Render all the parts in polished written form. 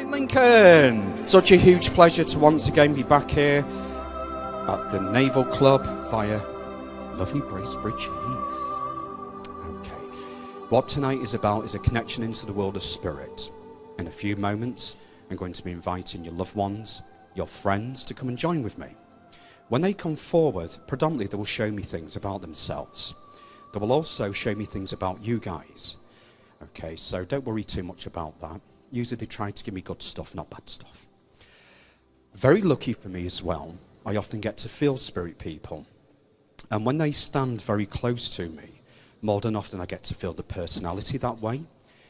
Lincoln! Such a huge pleasure to once again be back here at the Naval Club via lovely Bracebridge Heath. Okay, what tonight is about is a connection into the world of spirit. In a few moments, I'm going to be inviting your loved ones, your friends to come and join with me. When they come forward, predominantly they will show me things about themselves. They will also show me things about you guys. Okay, so don't worry too much about that. Usually they try to give me good stuff, not bad stuff. Very lucky for me as well, I often get to feel spirit people. And when they stand very close to me, more than often I get to feel the personality that way.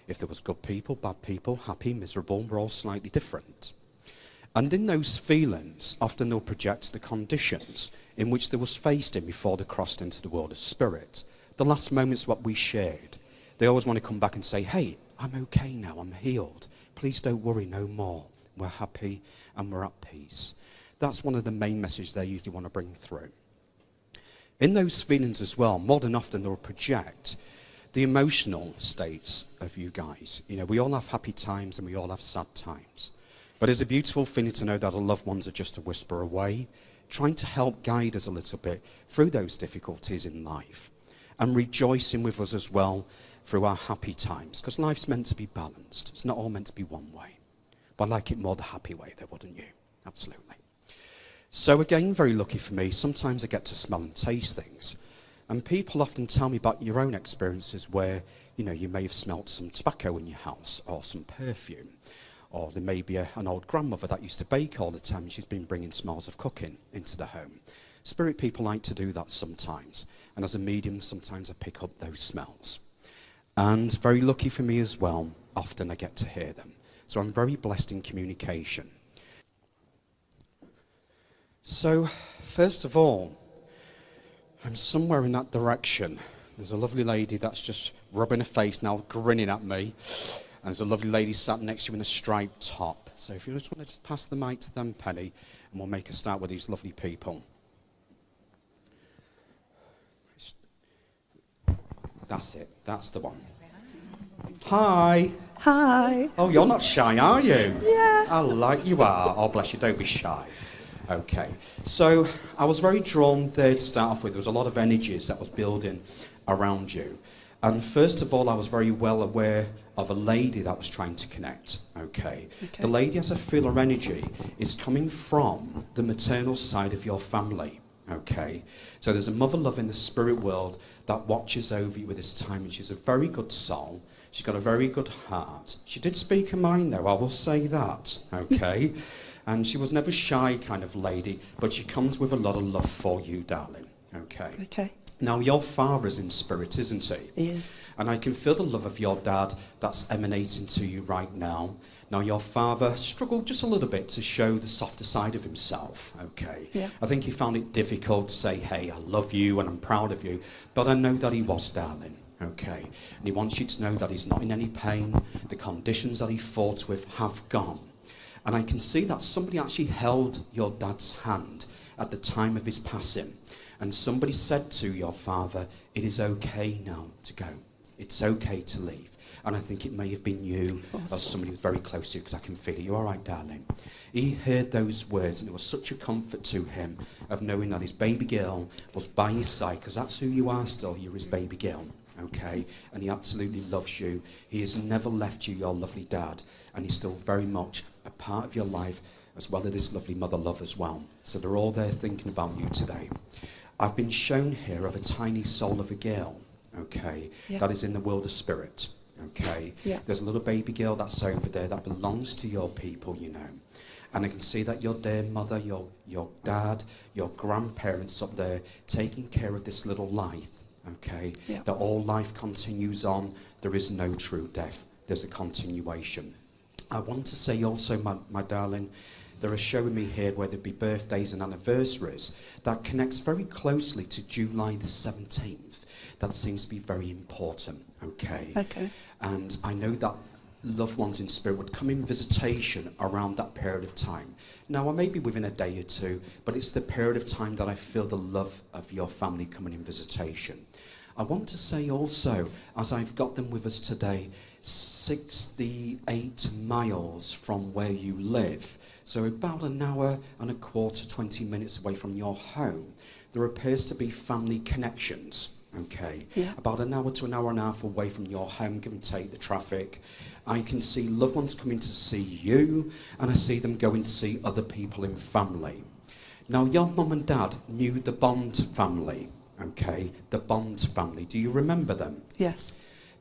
If there was good people, bad people, happy, miserable, we're all slightly different. And in those feelings, often they'll project the conditions in which they was faced in before they crossed into the world of spirit. The last moments what we shared. They always want to come back and say, hey, I'm okay now, I'm healed. Please don't worry no more. We're happy and we're at peace. That's one of the main messages they usually want to bring through. In those feelings as well, more than often they'll project the emotional states of you guys. You know, we all have happy times and we all have sad times. But it's a beautiful feeling to know that our loved ones are just a whisper away, trying to help guide us a little bit through those difficulties in life. And rejoicing with us as well through our happy times, because life's meant to be balanced. It's not all meant to be one way. But I like it more the happy way, though, wouldn't you? Absolutely. So again, very lucky for me, sometimes I get to smell and taste things. And people often tell me about your own experiences where, you know, you may have smelt some tobacco in your house or some perfume. Or there may be an old grandmother that used to bake all the time and she's been bringing smells of cooking into the home. Spirit people like to do that sometimes. And as a medium, sometimes I pick up those smells. And very lucky for me as well, often I get to hear them. So I'm very blessed in communication. So, first of all, I'm somewhere in that direction. There's a lovely lady that's just rubbing her face now, grinning at me. And there's a lovely lady sat next to you in a striped top. So if you just want to just pass the mic to them, Penny, and we'll make a start with these lovely people. That's it. That's the one. Hi. Hi. Oh, you're not shy, are you? Yeah. I like you are. Oh, bless you. Don't be shy. Okay. So I was very drawn there to start off with. There was a lot of energies that was building around you. And first of all, I was very well aware of a lady that was trying to connect. Okay. The lady, as I feel her energy, is coming from the maternal side of your family. Okay, so there's a mother love in the spirit world that watches over you at this time, and she's a very good soul. She's got a very good heart. She did speak her mind, though, I will say that. Okay, and she was never shy kind of lady, but she comes with a lot of love for you, darling. Okay. Okay. Now, your father's in spirit, isn't he? He is. And I can feel the love of your dad that's emanating to you right now. Now, your father struggled just a little bit to show the softer side of himself, okay? Yeah. I think he found it difficult to say, hey, I love you and I'm proud of you, but I know that he was, darling, okay? And he wants you to know that he's not in any pain. The conditions that he fought with have gone. And I can see that somebody actually held your dad's hand at the time of his passing. And somebody said to your father, it is okay now to go. It's okay to leave. And I think it may have been you or somebody who's very close to you, because I can feel it. You all right, darling? He heard those words, and it was such a comfort to him of knowing that his baby girl was by his side, because that's who you are still. You're his baby girl, okay? And he absolutely loves you. He has never left you, your lovely dad, and he's still very much a part of your life, as well as this lovely mother love as well. So they're all there thinking about you today. I've been shown here of a tiny soul of a girl, okay, that is in the world of spirit. Okay, there's a little baby girl that's over there that belongs to your people, you know. And I can see that your dear mother, your dad, your grandparents up there taking care of this little life, okay? That all life continues on. There is no true death. There's a continuation. I want to say also, my darling, there are showing me here where there'd be birthdays and anniversaries that connects very closely to July the 17th. That seems to be very important, okay? Okay. And I know that loved ones in spirit would come in visitation around that period of time. Now, I may be within a day or two, but it's the period of time that I feel the love of your family coming in visitation. I want to say also, as I've got them with us today, 68 miles from where you live, so about an hour and a quarter, 20 minutes away from your home, there appears to be family connections, okay? Yeah. About an hour to an hour and a half away from your home, give and take the traffic, I can see loved ones coming to see you, and I see them going to see other people in family. Now, your mum and dad knew the Bond family, okay? The Bond family. Do you remember them? Yes.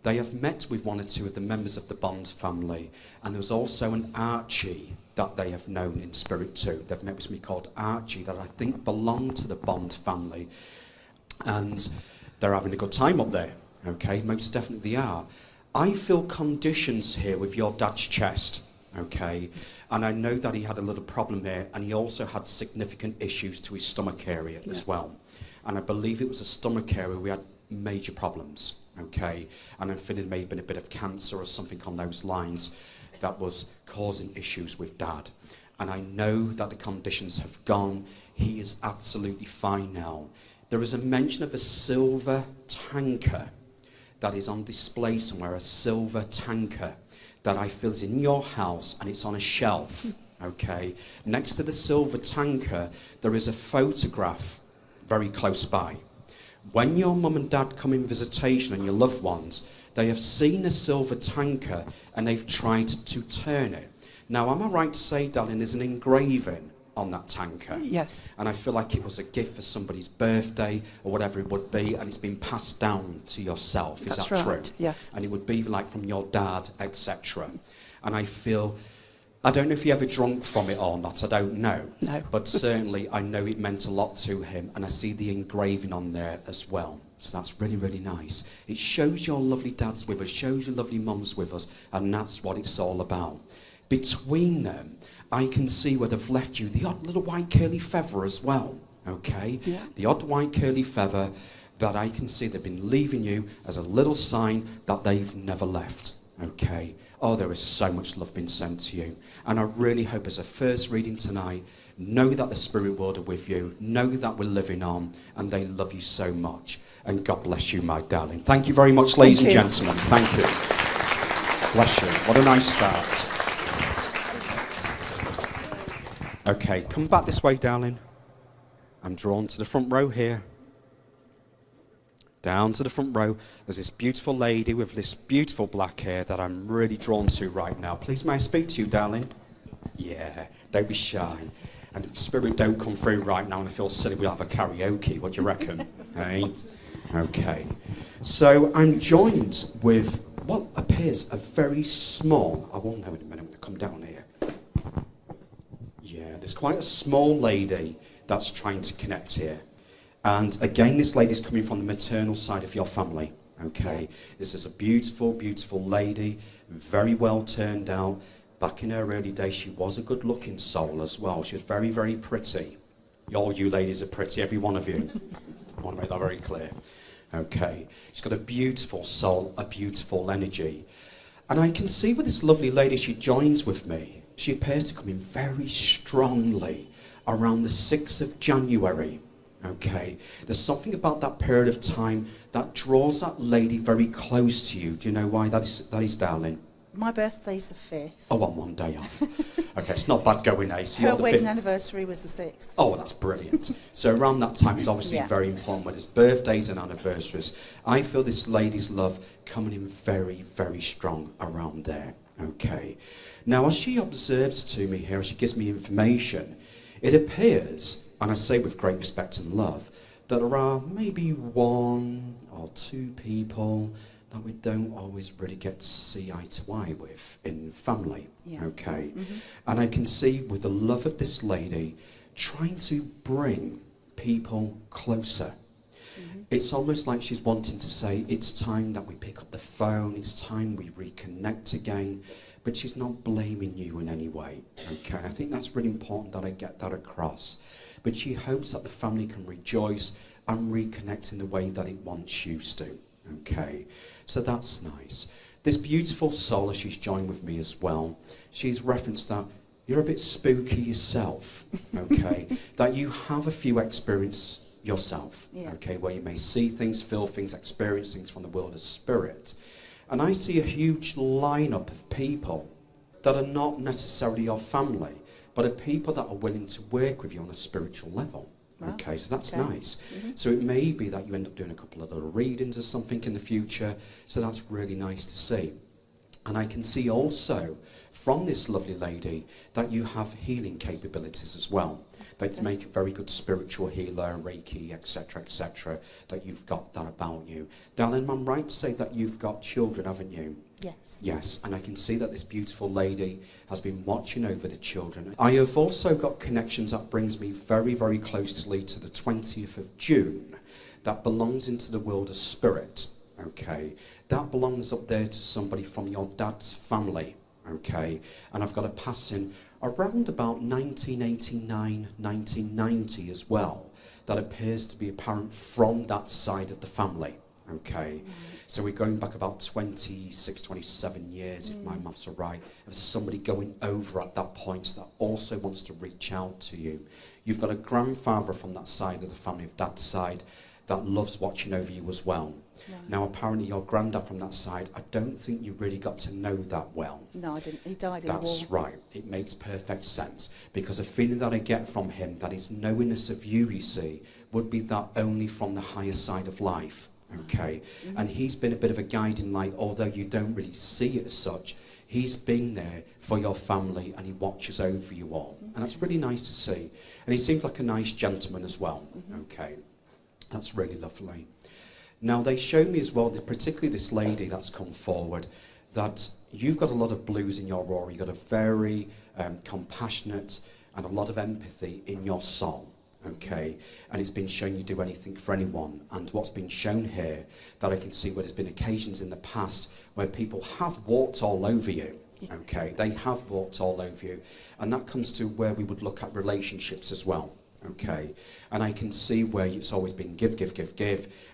They have met with one or two of the members of the Bond family, and there's also an Archie that they have known in spirit too. They've met with somebody called Archie that I think belonged to the Bond family, and they're having a good time up there, okay? Most definitely they are. I feel conditions here with your dad's chest, okay? And I know that he had a little problem here, and he also had significant issues to his stomach area as well. And I believe it was a stomach area we had major problems, okay? And I think it may have been a bit of cancer or something on those lines that was causing issues with Dad. And I know that the conditions have gone. He is absolutely fine now. There is a mention of a silver tanker that is on display somewhere, a silver tanker that I feel is in your house, and it's on a shelf, okay? Next to the silver tanker, there is a photograph very close by. When your mum and dad come in visitation and your loved ones, they have seen a silver tanker and they've tried to turn it. Now, am I right to say, darling, there's an engraving on that tanker? Yes. And I feel like it was a gift for somebody's birthday or whatever it would be, and it's been passed down to yourself. Is That's that right. true? Yes. And it would be like from your dad, etc. And I feel, I don't know if he ever drunk from it or not, I don't know. No. But certainly I know it meant a lot to him, and I see the engraving on there as well. So that's really, really nice. It shows your lovely dad's with us, shows your lovely mum's with us, and that's what it's all about. Between them, I can see where they've left you the odd little white curly feather as well, okay? Yeah. The odd white curly feather that I can see they've been leaving you as a little sign that they've never left, okay? Oh, there is so much love being sent to you. And I really hope as a first reading tonight, know that the spirit world are with you, know that we're living on, and they love you so much. And God bless you, my darling. Thank you very much, ladies and gentlemen. Thank you. Bless you. What a nice start. Okay, come back this way, darling. I'm drawn to the front row here. Down to the front row. There's this beautiful lady with this beautiful black hair that I'm really drawn to right now. Please, may I speak to you, darling? Yeah, don't be shy. And if the spirit don't come through right now and I feel silly, we'll have a karaoke. What do you reckon? Hey? Okay. So I'm joined with what appears a very small, I won't know in a minute, I'm going to come down here. Yeah, there's quite a small lady that's trying to connect here. And again, this lady's coming from the maternal side of your family, okay? This is a beautiful, beautiful lady, very well turned out. Back in her early days, she was a good-looking soul as well. She was very, very pretty. All you ladies are pretty, every one of you. I want to make that very clear. Okay. She's got a beautiful soul, a beautiful energy. And I can see with this lovely lady, she joins with me. She appears to come in very strongly around the 6th of January. Okay. There's something about that period of time that draws that lady very close to you. Do you know why that is, darling? My birthday's the 5th. Oh, I'm 1 day off. Okay, it's not bad going, Ace. Her wedding anniversary was the 6th. Oh, that's brilliant. So around that time, it's obviously very important when it's birthdays and anniversaries. I feel this lady's love coming in very, very strong around there. Okay. Now, as she observes to me here, as she gives me information, it appears, and I say with great respect and love, that there are maybe 1 or 2 people that we don't always really get to see eye to eye with in family, okay? Mm-hmm. And I can see with the love of this lady trying to bring people closer. Mm-hmm. It's almost like she's wanting to say, it's time that we pick up the phone, it's time we reconnect again, but she's not blaming you in any way, okay? And I think that's really important that I get that across. But she hopes that the family can rejoice and reconnect in the way that it once used to. Okay, so that's nice. This beautiful soul, as she's joined with me as well, she's referenced that you're a bit spooky yourself, okay? That you have a few experiences yourself, okay? Where you may see things, feel things, experience things from the world of spirit. And I see a huge lineup of people that are not necessarily your family, but are people that are willing to work with you on a spiritual level. Wow. Okay, so that's Okay. nice. So it may be that you end up doing a couple of little readings or something in the future, so that's really nice to see. And I can see also from this lovely lady that you have healing capabilities as well, that you make a very good spiritual healer, Reiki, etc., that you've got that about you. Darling, I'm right to say that you've got children, haven't you? Yes. Yes, and I can see that this beautiful lady has been watching over the children. I have also got connections that brings me very, very closely to the 20th of June. That belongs into the world of spirit, okay? That belongs up there to somebody from your dad's family, okay? And I've got a passing around about 1989, 1990 as well, that appears to be apparent from that side of the family, okay? So we're going back about 26, 27 years, if my maths are right, of somebody going over at that point that also wants to reach out to you. You've got a grandfather from that side of the family, of dad's side, that loves watching over you as well. Right. Now, apparently your granddad from that side, I don't think you really got to know that well. No, I didn't. He died in war. That's right. It makes perfect sense. Because the feeling that I get from him, that his knowingness of you, you see, would be that only from the higher side of life. Okay? And he's been a bit of a guiding light, although you don't really see it as such. He's been there for your family and he watches over you all. And that's really nice to see. And he seems like a nice gentleman as well. Okay? That's really lovely. Now, they show me as well, that particularly this lady that's come forward, that you've got a lot of blues in your aura. You've got a very compassionate and a lot of empathy in your soul, okay? And it's been shown you do anything for anyone. And what's been shown here, that I can see where there's been occasions in the past where people have walked all over you, okay? They have walked all over you. And that comes to where we would look at relationships as well. Okay, and I can see where it's always been give.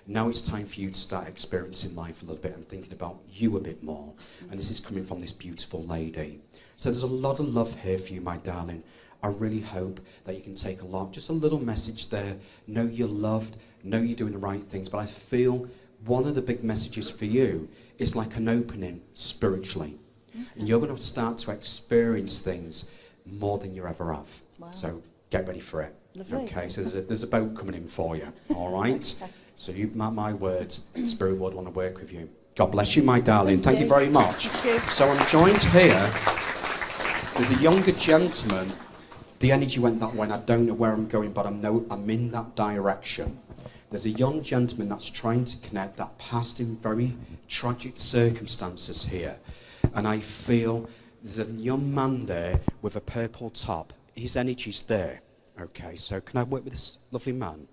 Now it's time for you to start experiencing life a little bit and thinking about you a bit more. And this is coming from this beautiful lady. So there's a lot of love here for you, my darling. I really hope that you can take a lot, just a little message there. Know you're loved, know you're doing the right things. But I feel one of the big messages for you is like an opening spiritually. And you're going to start to experience things more than you ever have. Wow. So get ready for it. Lovely. Okay, so there's a boat coming in for you, all right? So you mark my words, Spirit would want to work with you. God bless you, my darling. Thank you very much. Thank you. So I'm joined here. There's a younger gentleman. The energy went that way, and I don't know where I'm going, but I'm in that direction. There's a young gentleman that's trying to connect that passed in very tragic circumstances here. And I feel there's a young man there with a purple top. His energy's there. Okay, so can I work with this lovely man?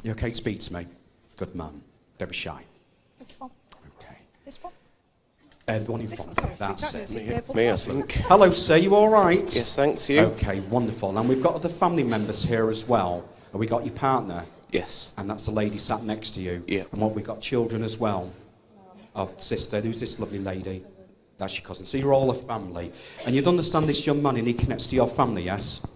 You okay to speak to me? Good man. Don't be shy. This one. Okay. This one. The one in This front. one. Sorry, That's sweetheart, it. yes. Me, I think. Hello, sir. You all right? Yes, thanks, you. Okay, wonderful. And we've got other family members here as well. And we got your partner. Yes. And that's the lady sat next to you. Yeah. And what we've got children as well. Our sister. Who's this lovely lady? That's your cousin. So you're all a family. And you'd understand this young man and he connects to your family, yes?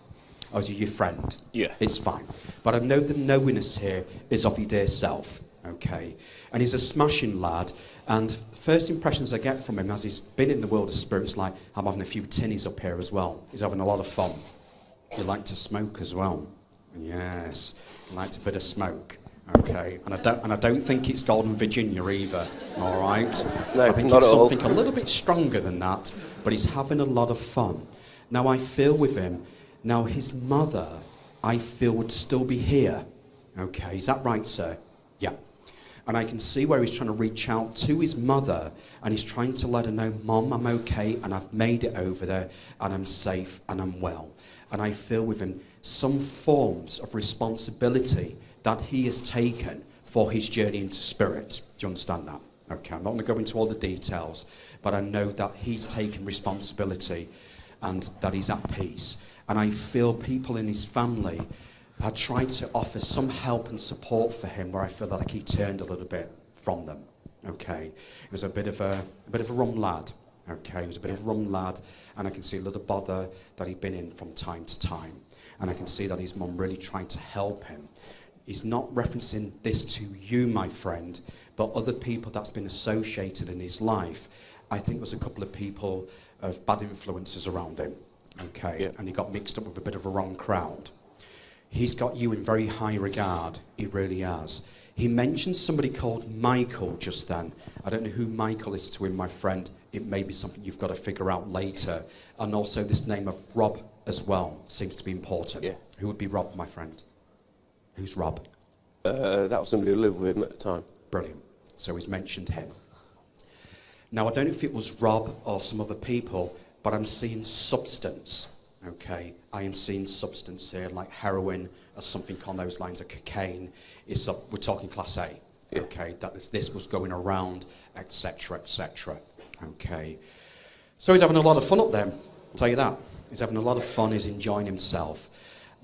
Or is he your friend? Yeah. It's fine. But I know the knowingness here is of your dear self, okay? And he's a smashing lad. And first impressions I get from him as he's been in the world of spirits, like, I'm having a few tinnies up here as well. He's having a lot of fun. He liked to smoke as well. Yes, he liked a bit of smoke. Okay, and I don't think it's Golden Virginia either, all right? No, I think not it's at all. something a little bit stronger than that, but he's having a lot of fun. Now, I feel with him, now his mother, I feel, would still be here. Okay, is that right, sir? Yeah. And I can see where he's trying to reach out to his mother, and he's trying to let her know, Mom, I'm okay, and I've made it over there, and I'm safe, and I'm well. And I feel with him some forms of responsibility that he has taken for his journey into spirit. Do you understand that? Okay, I'm not going to go into all the details, but I know that he's taken responsibility and that he's at peace. And I feel people in his family had tried to offer some help and support for him, where I feel like he turned a little bit from them. Okay, he was a bit of a rum lad. Okay, he was a bit of a rum lad, and I can see a little bother that he'd been in from time to time. And I can see that his mum really tried to help him. He's not referencing this to you, my friend, but other people that's been associated in his life, I think there's a couple of people of bad influences around him, okay, Yeah. and he got mixed up with a bit of a wrong crowd. He's got you in very high regard, he really has. He mentioned somebody called Michael just then. I don't know who Michael is to him, my friend. It may be something you've got to figure out later. And also this name of Rob as well seems to be important. Yeah. Who would be Rob, my friend? Who's Rob? That was somebody who lived with him at the time. Brilliant. So he's mentioned him. Now, I don't know if it was Rob or some other people, but I'm seeing substance, okay? I am seeing substance here, like heroin or something on those lines, of cocaine. We're talking class A, Yeah. okay? That this was going around, etc., etc., okay? So he's having a lot of fun up there, I'll tell you that. He's having a lot of fun, he's enjoying himself.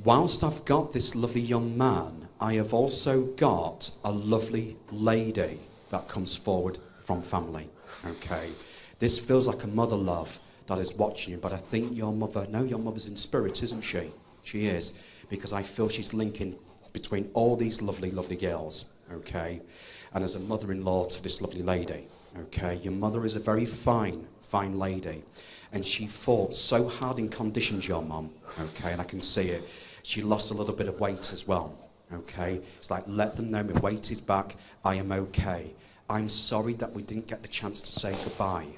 Whilst I've got this lovely young man, I have also got a lovely lady that comes forward from family, okay? This feels like a mother love that is watching you, but I think your mother's in spirit, isn't she? She is, because I feel she's linking between all these lovely, lovely girls, okay? And as a mother-in-law to this lovely lady, okay? Your mother is a very fine, fine lady, and she fought so hard in conditions, your mum, okay? And I can see it. She lost a little bit of weight as well, okay? It's like, let them know my weight is back, I am okay. I'm sorry that we didn't get the chance to say goodbye.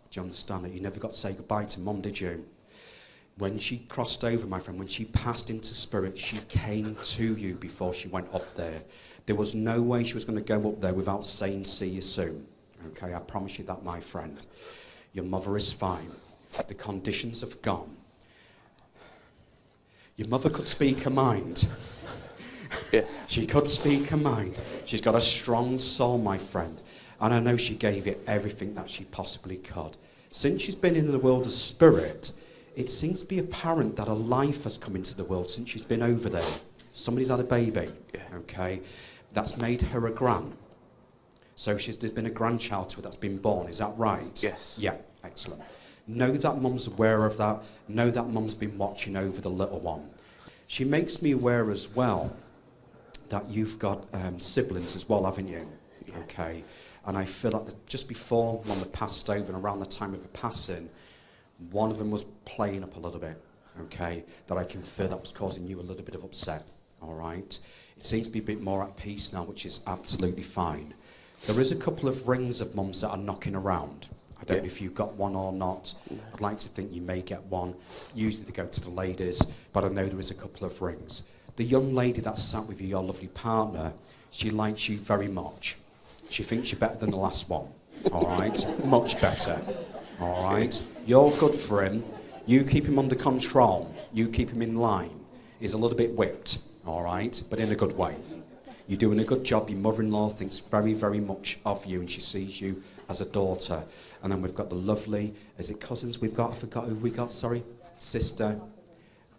Do you understand it? You never got to say goodbye to Mum, did you? When she crossed over, my friend, when she passed into spirit, she came to you before she went up there. There was no way she was going to go up there without saying, see you soon. Okay, I promise you that, my friend. Your mother is fine. The conditions have gone. Your mother could speak her mind. Yeah. She could speak her mind. She's got a strong soul, my friend. And I know she gave it everything that she possibly could. Since she's been in the world of spirit, it seems to be apparent that a life has come into the world since she's been over there. Somebody's had a baby, okay? That's made her a gran. So there's been a grandchild to her that's been born, is that right? Yes. Yeah, excellent. Know that Mum's aware of that. Know that Mum's been watching over the little one. She makes me aware as well that you've got siblings as well, haven't you? Yeah. Okay. And I feel like just before Mum passed over and around the time of her passing, one of them was playing up a little bit, okay? That I can feel that was causing you a little bit of upset, all right? It seems to be a bit more at peace now, which is absolutely fine. There is a couple of rings of Mum's that are knocking around. I don't know if you've got one or not. I'd like to think you may get one. Usually they go to the ladies, but I know there is a couple of rings. The young lady that sat with you, your lovely partner, she likes you very much. She thinks you're better than the last one, all right? Much better, all right? You're good for him. You keep him under control. You keep him in line. He's a little bit whipped, all right? But in a good way. You're doing a good job. Your mother-in-law thinks very, very much of you, and she sees you as a daughter. And then we've got the lovely, is it cousins we've got? I forgot who we got, sorry. Sister.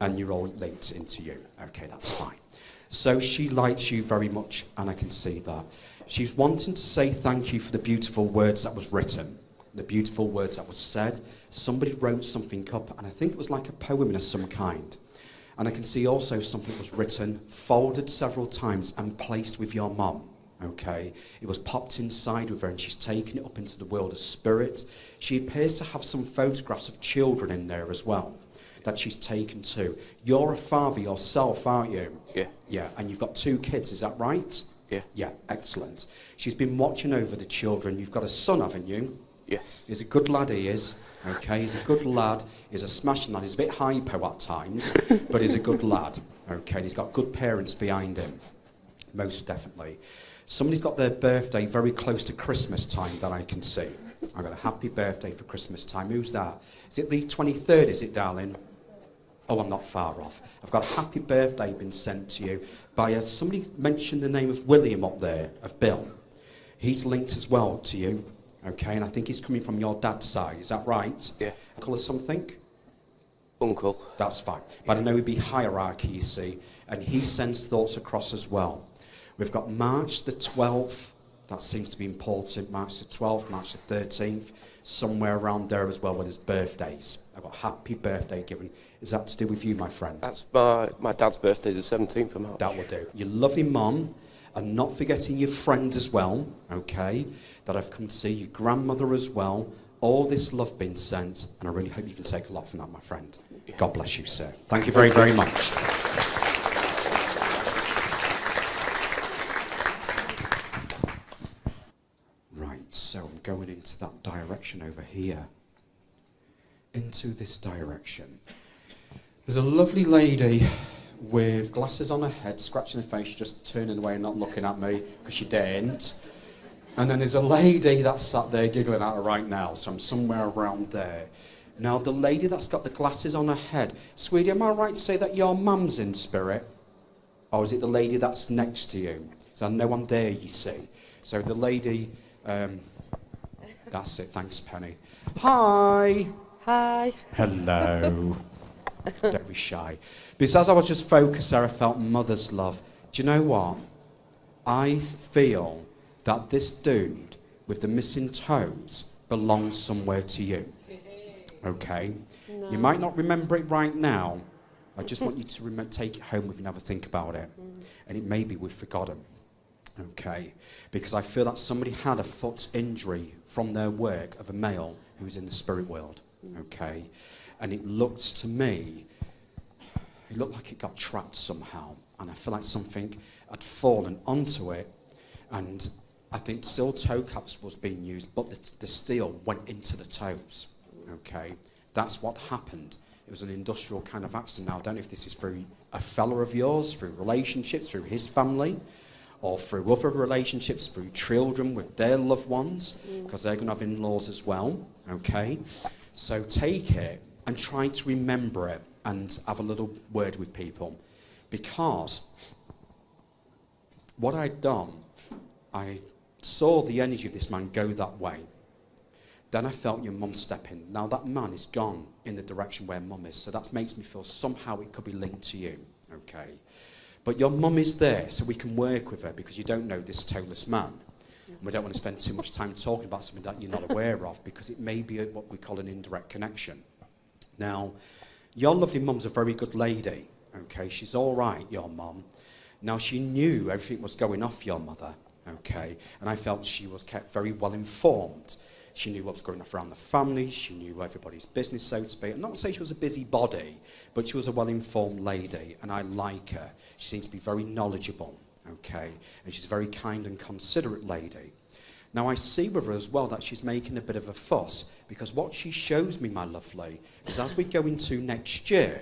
And you're all linked into you. Okay, that's fine. So she likes you very much, and I can see that. She's wanting to say thank you for the beautiful words that was written, the beautiful words that was said. Somebody wrote something up, and I think it was like a poem of some kind. And I can see also something was written, folded several times, and placed with your mum. Okay, it was popped inside with her, and she's taken it up into the world of spirit. She appears to have some photographs of children in there as well that she's taken to. You're a father yourself, aren't you? Yeah. Yeah, and you've got 2 kids, is that right? Yeah. Yeah, excellent. She's been watching over the children. You've got a son, haven't you? Yes. He's a good lad, he is. Okay, he's a good lad. He's a smashing lad. He's a bit hypo at times, but he's a good lad. Okay, and he's got good parents behind him. Most definitely. Somebody's got their birthday very close to Christmas time that I can see. I've got a happy birthday for Christmas time. Who's that? Is it the 23rd, is it, darling? Oh, I'm not far off. I've got a happy birthday been sent to you by somebody mentioned the name of William up there, of Bill. He's linked as well to you, okay, and I think he's coming from your dad's side. Is that right? Yeah. Uncle or something? Uncle. That's fine. But I know he'd be hierarchy, you see, and he sends thoughts across as well. We've got March the 12th. That seems to be important. March the 12th, March the 13th, somewhere around there as well with his birthdays. I've got happy birthday given. Is that to do with you, my friend? That's my dad's birthday is the 17th of March. That will do. Your lovely mum And not forgetting your friend as well, okay, that I've come to see, your grandmother as well. All this love being sent, and I really hope you can take a lot from that, my friend. God bless you, sir. Thank you very, very much. Right, so I'm going into that direction over here. Into this direction. There's a lovely lady with glasses on her head, scratching her face, just turning away and not looking at me because she daren't. And then there's a lady that's sat there giggling at her right now, so I'm somewhere around there. Now, the lady that's got the glasses on her head, sweetie, am I right to say that your mum's in spirit? Or is it the lady that's next to you? So I know I'm there, you see. So the lady, that's it, thanks, Penny. Hi. Hi. Hello. Don't be shy. Because as I was just focused there, I felt mother's love. Do you know what? I feel that this dude with the missing toes belongs somewhere to you. Okay? No. You might not remember it right now. I just want you to take it home with you and have a think about it. And it may be we've forgotten. Okay? Because I feel that somebody had a foot injury from their work of a male who was in the spirit world. Okay? And it looks to me, it looked like it got trapped somehow. And I feel like something had fallen onto it. And I think steel toe caps was being used, but the steel went into the toes. Okay? That's what happened. It was an industrial kind of accident. Now, I don't know if this is through a fella of yours, through relationships, through his family, or through other relationships, through children with their loved ones, because they're going to have in-laws as well. Okay? So take it and try to remember it and have a little word with people. Because what I'd done, I saw the energy of this man go that way. Then I felt your mum step in. Now that man is gone in the direction where mum is, so that makes me feel somehow it could be linked to you, okay? But your mum is there, so we can work with her, because you don't know this toeless man. And we don't want to spend too much time talking about something that you're not aware of, because it may be what we call an indirect connection. Now, your lovely mum's a very good lady, okay? She's all right, your mum. Now, she knew everything was going off your mother, okay? And I felt she was kept very well informed. She knew what was going on around the family. She knew everybody's business, so to speak. I'm not saying she was a busybody, but she was a well-informed lady, and I like her. She seems to be very knowledgeable, okay? And she's a very kind and considerate lady. Now, I see with her as well that she's making a bit of a fuss, because what she shows me, my lovely, is as we go into next year,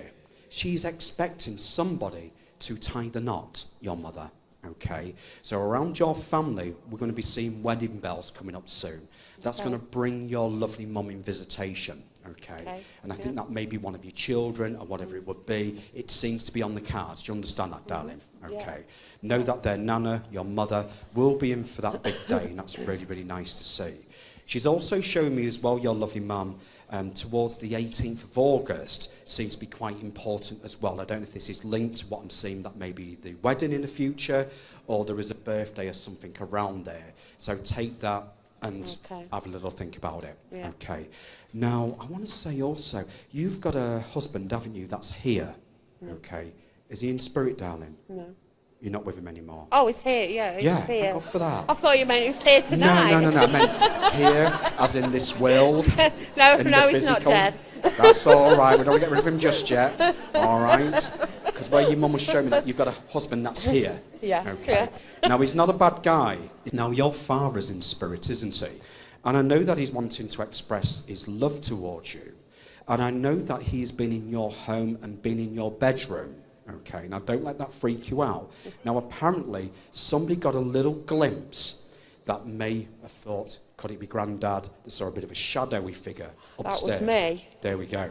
she's expecting somebody to tie the knot, your mother, okay? So around your family, we're going to be seeing wedding bells coming up soon. That's going to bring your lovely mum in visitation, okay? And I think that may be one of your children or whatever it would be. It seems to be on the cards. Do you understand that, darling? Okay. Know that their nana, your mother, will be in for that big day, and that's really, really nice to see. She's also showing me as well, your lovely mum, towards the 18th of August, seems to be quite important as well. I don't know if this is linked to what I'm seeing, that may be the wedding in the future, or there is a birthday or something around there. So take that and have a little think about it. Okay. Now, I want to say also, you've got a husband, haven't you, that's here. Okay. Is he in spirit, darling? No. You're not with him anymore? Oh, he's here, yeah, he's here. Thank God for that. I thought you meant he was here tonight. No, I meant here, as in this world. No, he's not dead. That's all right, we don't get rid of him just yet. All right? Because where your mum was showing me that you've got a husband that's here. Okay. Now, he's not a bad guy. Now, your father's in spirit, isn't he? And I know that he's wanting to express his love towards you. And I know that he's been in your home and been in your bedroom. Okay, now don't let that freak you out. Now, apparently, somebody got a little glimpse that may have thought, could it be Grandad? They saw a bit of a shadowy figure upstairs. That was me. There we go.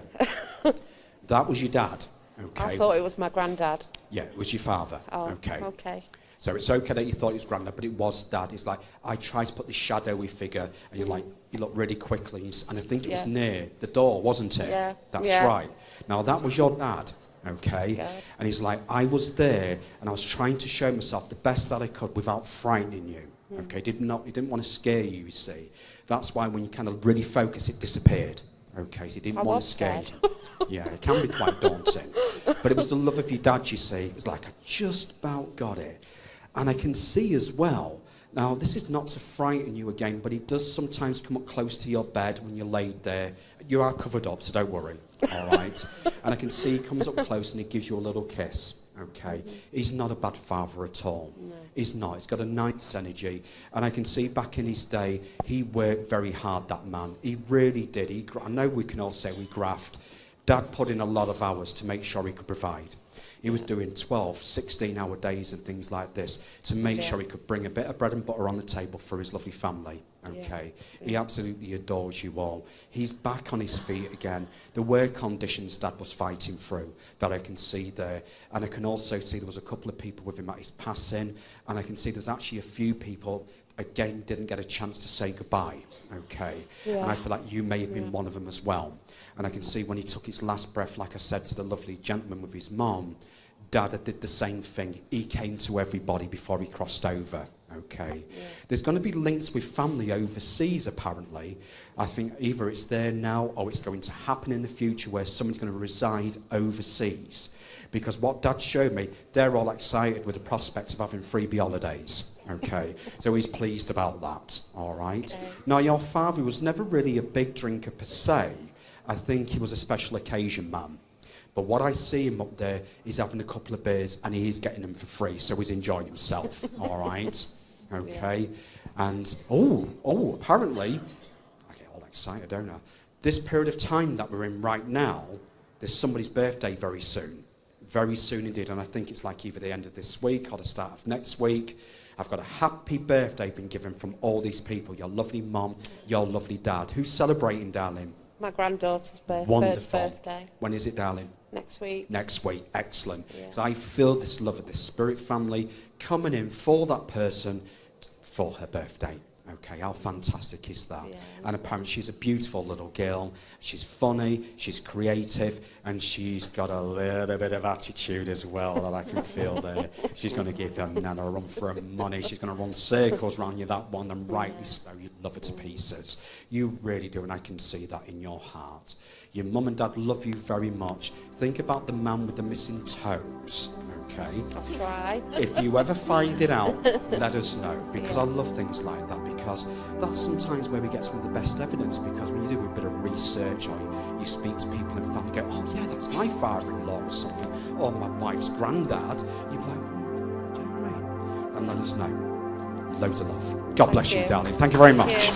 That was your dad. Okay. I thought it was my granddad. Yeah, it was your father. Oh, okay. So it's okay that you thought it was Grandad, but it was Dad. It's like, I tried to put this shadowy figure, and you're like, you look really quickly, and I think it was near the door, wasn't it? Yeah. That's right. Now, that was your dad. Okay, and he's like, I was there, and I was trying to show myself the best that I could without frightening you. Okay, he didn't want to scare you. You see, that's why when you kind of really focus, it disappeared. Okay, so he didn't want to scare you. Yeah, it can be quite daunting, but it was the love of your dad. You see, it was like I just about got it, And I can see as well, now this is not to frighten you again, but he does sometimes come up close to your bed when you're laid there. You are covered up, so don't worry, all right? And I can see he comes up close and he gives you a little kiss, okay? He's not a bad father at all. No. He's not. He's got a nice energy. And I can see back in his day, he worked very hard, that man. He really did. I know we can all say we graft. Dad put in a lot of hours to make sure he could provide. He was doing 12, 16-hour days and things like this to make sure he could bring a bit of bread and butter on the table for his lovely family, okay? Yeah. He absolutely adores you all. He's back on his feet again. There were conditions Dad was fighting through that I can see there. And I can also see there was a couple of people with him at his passing. And I can see there's actually a few people, again, didn't get a chance to say goodbye, okay? Yeah. And I feel like you may have been one of them as well. And I can see when he took his last breath, like I said to the lovely gentleman with his mom, Dad did the same thing. He came to everybody before he crossed over, okay? Yeah. There's going to be links with family overseas, apparently. I think either it's there now or it's going to happen in the future where someone's going to reside overseas. Because what Dad showed me, they're all excited with the prospect of having freebie holidays, okay? So he's pleased about that, all right? Okay. Now, your father was never really a big drinker per se. I think he was a special occasion man. But what I see him up there, he's having a couple of beers and he is getting them for free, so he's enjoying himself, all right? Okay? Yeah. And, apparently, I get all excited, don't I? This period of time that we're in right now, there's somebody's birthday very soon indeed, and I think it's like either the end of this week or the start of next week. I've got a happy birthday being given from all these people, your lovely mum, your lovely dad. Who's celebrating, darling? My granddaughter's first birthday. When is it, darling? Next week. Next week, excellent. Yeah. So I feel this love of this spirit family coming in for that person for her birthday. Okay, how fantastic is that? Yeah. And apparently she's a beautiful little girl. She's funny, she's creative, and she's got a little bit of attitude as well that I can feel there. She's going to give her Nana a run for her money. She's going to run circles around you, that one, and rightly so. You love her to pieces. You really do, and I can see that in your heart. Your mum and dad love you very much. Think about the man with the missing toes, okay? I'll try. If you ever find it out, let us know, because I love things like that, because that's sometimes where we get some of the best evidence, because when you do a bit of research or you speak to people and family, go, oh yeah, that's my father-in-law or something, or my wife's granddad, you'd be like, oh my God, do you know what I mean? And let us know. Loads of love. God bless you, darling. Thank you very much.